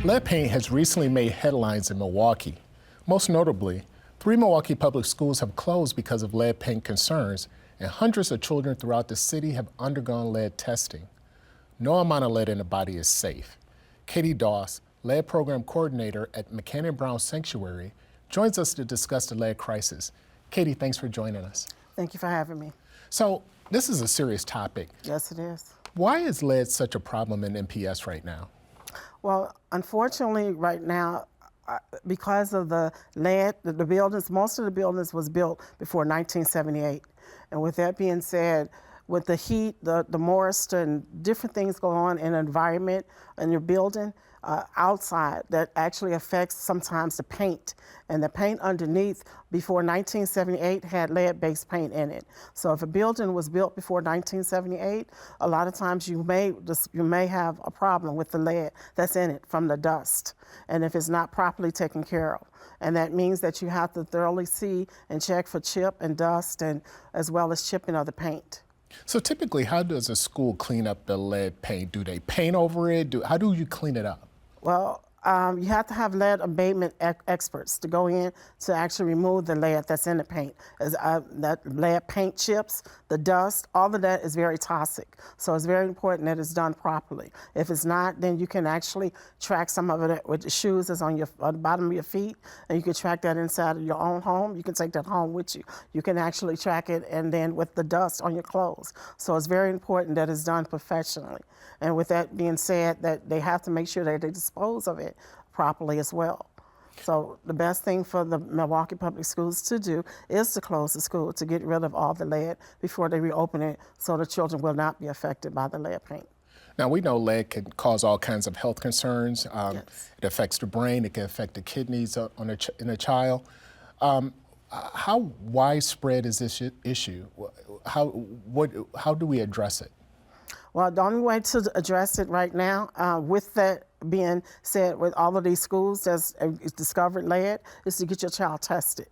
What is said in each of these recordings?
Lead paint has recently made headlines in Milwaukee. Most notably, 3 Milwaukee public schools have closed because of lead paint concerns, and hundreds of children throughout the city have undergone lead testing. No amount of lead in the body is safe. Katie Doss, lead program coordinator at McCanon Brown Sanctuary, joins us to discuss the lead crisis. Katie, thanks for joining us. Thank you for having me. So, this is a serious topic. Yes, it is. Why is lead such a problem in MPS right now? Well, unfortunately, right now, because of the lead, the buildings, most of the buildings was built before 1978. And with that being said, with the heat, the moist, and different things going on in the environment in your building, outside, that actually affects sometimes the paint. And the paint underneath before 1978 had lead-based paint in it. So if a building was built before 1978, a lot of times you may have a problem with the lead that's in it from the dust, and if it's not properly taken care of. And that means that you have to thoroughly see and check for chip and dust, and as well as chipping of the paint. So typically, how does a school clean up the lead paint? Do they paint over it? How do you clean it up? Well, you have to have lead abatement experts to go in to actually remove the lead that's in the paint. That lead paint chips, the dust, all of that is very toxic. So it's very important that it's done properly. If it's not, then you can actually track some of it with the shoes that's on the bottom of your feet, and you can track that inside of your own home. You can take that home with you. You can actually track it, and then with the dust on your clothes. So it's very important that it's done professionally. And with that being said, that they have to make sure that they dispose of it properly as well. So the best thing for the Milwaukee Public Schools to do is to close the school, to get rid of all the lead before they reopen it, so the children will not be affected by the lead paint. Now, we know lead can cause all kinds of health concerns. Yes. It affects the brain, it can affect the kidneys in a child. How widespread is this issue? How do we address it? Well, the only way to address it right now, with that being said, with all of these schools that's discovered lead, is to get your child tested.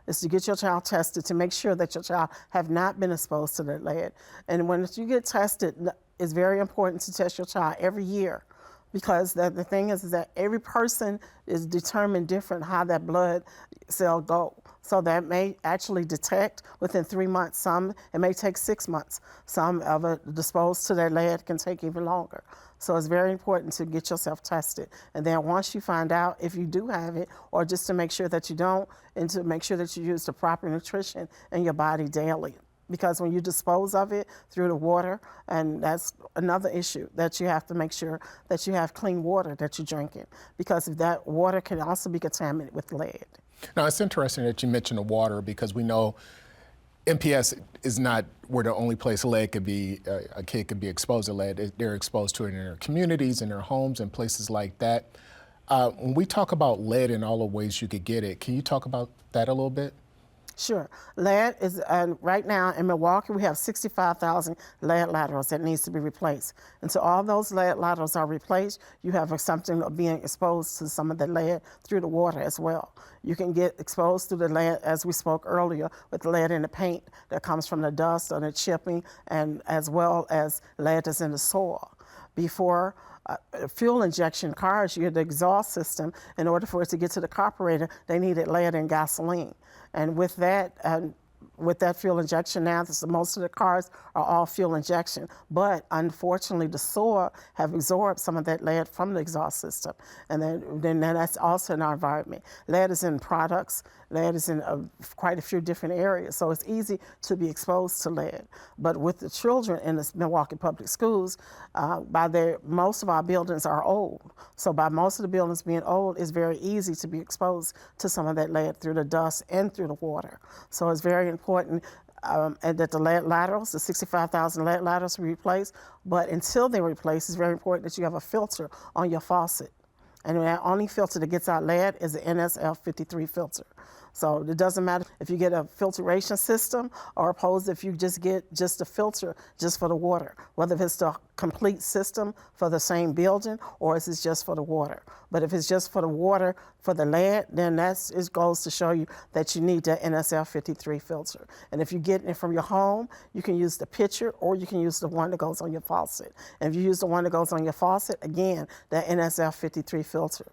Is to get your child tested to make sure that your child have not been exposed to that lead. And when you get tested, it's very important to test your child every year, because the thing is that every person is determined different how that blood cell go. So that may actually detect within 3 months. Some, it may take 6 months. Some of it disposed to their lead can take even longer. So it's very important to get yourself tested. And then once you find out if you do have it, or just to make sure that you don't, and to make sure that you use the proper nutrition in your body daily. Because when you dispose of it through the water, and that's another issue, that you have to make sure that you have clean water that you're drinking, because if that water can also be contaminated with lead. Now, it's interesting that you mentioned the water, because we know MPS is not where the only place lead could be, a kid could be exposed to lead. They're exposed to it in their communities, in their homes, and places like that. When we talk about lead and all the ways you could get it, can you talk about that a little bit? Sure. Lead is, right now in Milwaukee, we have 65,000 lead laterals that needs to be replaced. And so all those lead laterals are replaced, you have something of being exposed to some of the lead through the water as well. You can get exposed to the lead, as we spoke earlier, with the lead in the paint that comes from the dust or the chipping, and as well as lead that's in the soil. Before fuel injection cars, you had the exhaust system. In order for it to get to the carburetor, they needed lead and gasoline. And with that fuel injection now, most of the cars are all fuel injection. But unfortunately, the soil have absorbed some of that lead from the exhaust system. And then that's also in our environment. Lead is in products. Lead is in quite a few different areas. So it's easy to be exposed to lead. But with the children in the Milwaukee Public Schools, most of our buildings are old. So by most of the buildings being old, it's very easy to be exposed to some of that lead through the dust and through the water. So it's very important and that the lead laterals, the 65,000 lead laterals, be replaced. But until they're replaced, it's very important that you have a filter on your faucet. And the only filter that gets out lead is the NSF 53 filter. So it doesn't matter if you get a filtration system or opposed if you just get just a filter just for the water, whether if it's the complete system for the same building or if it's just for the water. But if it's just for the water for the lead, then it goes to show you that you need the NSF 53 filter. And if you're getting it from your home, you can use the pitcher or you can use the one that goes on your faucet. And if you use the one that goes on your faucet, again, that NSF 53 filter.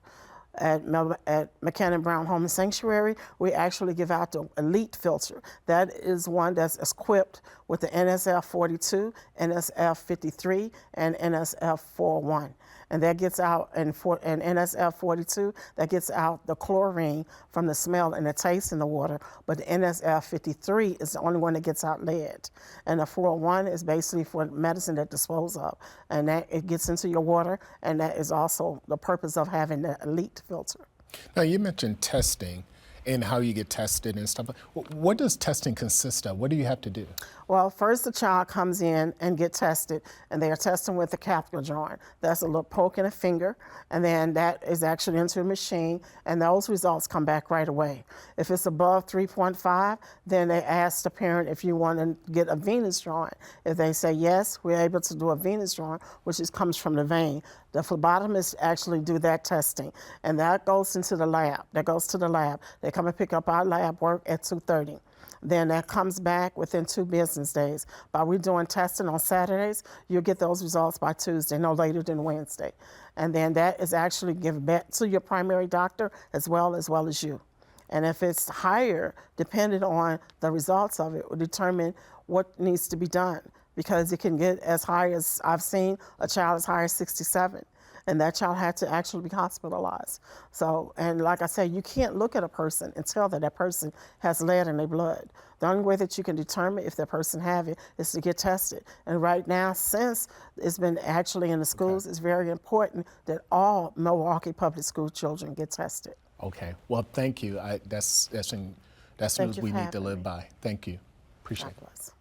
At McCanon Brown Sanctuary, we actually give out the Elite filter. That is one that's equipped with the NSF 42, NSF 53, and NSF 41. And that gets out, and NSF 42, that gets out the chlorine from the smell and the taste in the water, but the NSF 53 is the only one that gets out lead. And the 41 is basically for medicine that disposes of, and that it gets into your water, and that is also the purpose of having the Elite filter. Now, you mentioned testing and how you get tested and stuff. What does testing consist of? What do you have to do? Well, first the child comes in and get tested, and they are testing with the catheter joint. That's a little poke in a finger, and then that is actually into a machine, and those results come back right away. If it's above 3.5, then they ask the parent if you want to get a venous drawing. If they say yes, we're able to do a venous drawing, which comes from the vein. The phlebotomists actually do that testing, and that goes into the lab. That goes to the lab. They come and pick up our lab work at 2:30. Then that comes back within 2 business days. By we doing testing on Saturdays, you'll get those results by Tuesday, no later than Wednesday. And then that is actually given back to your primary doctor as well as you. And if it's higher, depending on the results of it, will determine what needs to be done. Because it can get as high as, I've seen a child as high as 67. And that child had to actually be hospitalized. So, and like I say, you can't look at a person and tell that person has lead in their blood. The only way that you can determine if that person have it is to get tested. And right now, since it's been actually in the schools, it's very important that all Milwaukee public school children get tested. Okay, well, thank you. That's news we need to live by. Thank you. Appreciate it.